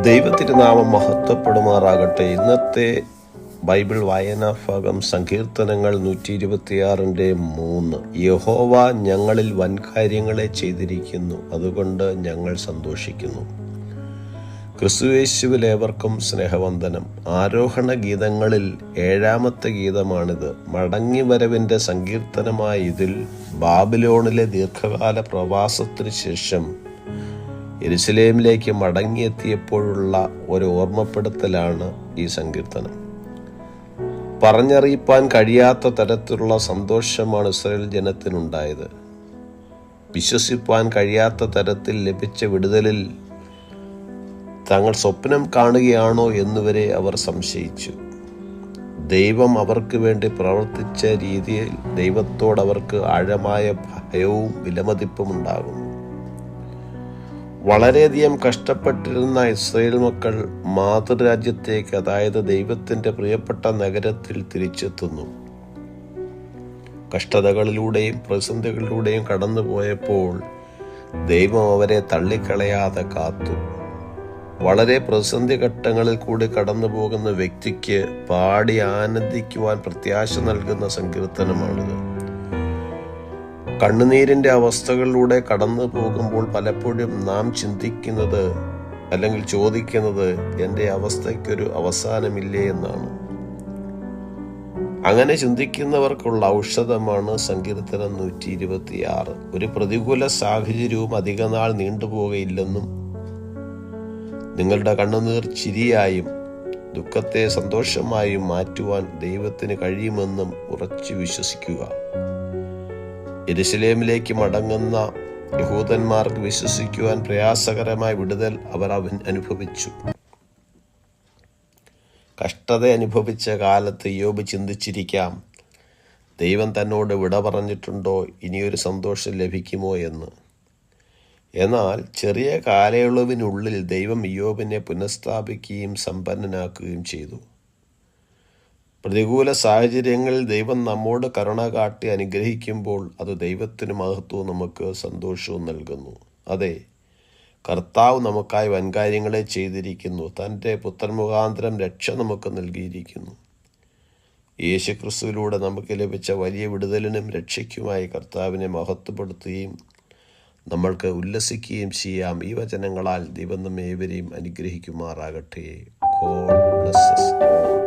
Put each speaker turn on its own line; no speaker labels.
ദൈവത്തിരുനാമം മഹത്വപ്പെടുമാറാകട്ടെ. ഇന്നത്തെ ബൈബിൾ വായനാ ഭാഗം സങ്കീർത്തനങ്ങൾ 126:3. യഹോവ ഞങ്ങളിൽ വൻകാര്യങ്ങളെ ചെയ്തിരിക്കുന്നു, അതുകൊണ്ട് ഞങ്ങൾ സന്തോഷിക്കുന്നു. ക്രിസ്തുയേശുവിൽ ഏവർക്കും സ്നേഹവന്ദനം. ആരോഹണ ഗീതങ്ങളിൽ 7-ാമത്തെ ഗീതമാണിത്. മടങ്ങിവരവിൻ്റെ സങ്കീർത്തനമായ ഇതിൽ ബാബിലോണിലെ ദീർഘകാല പ്രവാസത്തിനു ശേഷം യെരുശലേമിലേക്ക് മടങ്ങിയെത്തിയപ്പോഴുള്ള ഒരു ഓർമ്മപ്പെടുത്തലാണ് ഈ സങ്കീർത്തനം. പറഞ്ഞറിയിപ്പാൻ കഴിയാത്ത തരത്തിലുള്ള സന്തോഷമാണ് ഇസ്രായേൽ ജനത്തിനുണ്ടായത്. വിശ്വസിപ്പാൻ കഴിയാത്ത തരത്തിൽ ലഭിച്ച വിടുതലിൽ തങ്ങൾ സ്വപ്നം കാണുകയാണോ എന്നുവരെ അവർ സംശയിച്ചു. ദൈവം അവർക്ക് വേണ്ടി പ്രവർത്തിച്ച രീതിയിൽ ദൈവത്തോടവർക്ക് ആഴമായ ഭയവും വിലമതിപ്പും ഉണ്ടാകും. വളരെയധികം കഷ്ടപ്പെട്ടിരുന്ന ഇസ്രായേൽ മക്കൾ മാതൃരാജ്യത്തേക്ക്, അതായത് ദൈവത്തിൻ്റെ പ്രിയപ്പെട്ട നഗരത്തിൽ തിരിച്ചെത്തുന്നു. കഷ്ടതകളിലൂടെയും പ്രതിസന്ധികളിലൂടെയും കടന്നു പോയപ്പോൾ ദൈവം അവരെ തള്ളിക്കളയാതെ കാത്തു. വളരെ പ്രതിസന്ധി ഘട്ടങ്ങളിൽ കൂടി കടന്നു പോകുന്ന വ്യക്തിക്ക് പാടി ആനന്ദിക്കുവാൻ പ്രത്യാശ നൽകുന്ന സങ്കീർത്തനമാണിത്. കണ്ണുനീരിൻ്റെ അവസ്ഥകളിലൂടെ കടന്നു പോകുമ്പോൾ പലപ്പോഴും നാം ചിന്തിക്കുന്നത് അല്ലെങ്കിൽ ചോദിക്കുന്നത്, എൻ്റെ അവസ്ഥയ്ക്കൊരു അവസാനമില്ലേ എന്നാണ്. അങ്ങനെ ചിന്തിക്കുന്നവർക്കുള്ള ഔഷധമാണ് സങ്കീർത്തനം 126. ഒരു പ്രതികൂല സാഹചര്യവും അധികനാൾ നീണ്ടുപോകയില്ലെന്നും നിങ്ങളുടെ കണ്ണുനീർ ചിരിയായും ദുഃഖത്തെ സന്തോഷമായും മാറ്റുവാൻ ദൈവത്തിന് കഴിയുമെന്നും ഉറച്ചു വിശ്വസിക്കുക. യെരുശലേമിലേക്ക് മടങ്ങുന്ന യഹൂദന്മാർക്ക് വിശ്വസിക്കുവാൻ പ്രയാസകരമായ വിടുതൽ അവർ അനുഭവിച്ചു. കഷ്ടത അനുഭവിച്ച കാലത്ത് ഇയ്യോബ് ചിന്തിച്ചിരിക്കാം, ദൈവം തന്നോട് വിട പറഞ്ഞിട്ടുണ്ടോ, ഇനിയൊരു സന്തോഷം ലഭിക്കുമോ എന്ന്. എന്നാൽ ചെറിയ കാലയളവിനുള്ളിൽ ദൈവം ഇയ്യോബിനെ പുനഃസ്ഥാപിക്കുകയും സമ്പന്നനാക്കുകയും ചെയ്തു. പ്രതികൂല സാഹചര്യങ്ങളിൽ ദൈവം നമ്മോട് കരുണ കാട്ടി അനുഗ്രഹിക്കുമ്പോൾ അത് ദൈവത്തിന് മഹത്വവും നമുക്ക് സന്തോഷവും നൽകുന്നു. അതെ, കർത്താവ് നമുക്കായി വൻകാര്യങ്ങളെ ചെയ്തിരിക്കുന്നു. തൻ്റെ പുത്രൻ മുഖാന്തരം രക്ഷ നമുക്ക് നൽകിയിരിക്കുന്നു. യേശുക്രിസ്തുവിലൂടെ നമുക്ക് ലഭിച്ച വലിയ വിടുതലിനും രക്ഷയ്ക്കുമായി കർത്താവിനെ മഹത്വപ്പെടുത്തുകയും നമ്മൾക്ക് ഉല്ലസിക്കുകയും ചെയ്യാം. ഈ വചനങ്ങളാൽ ദൈവം നമ്മെ ഏവരെയും അനുഗ്രഹിക്കുമാറാകട്ടെ. God bless us all.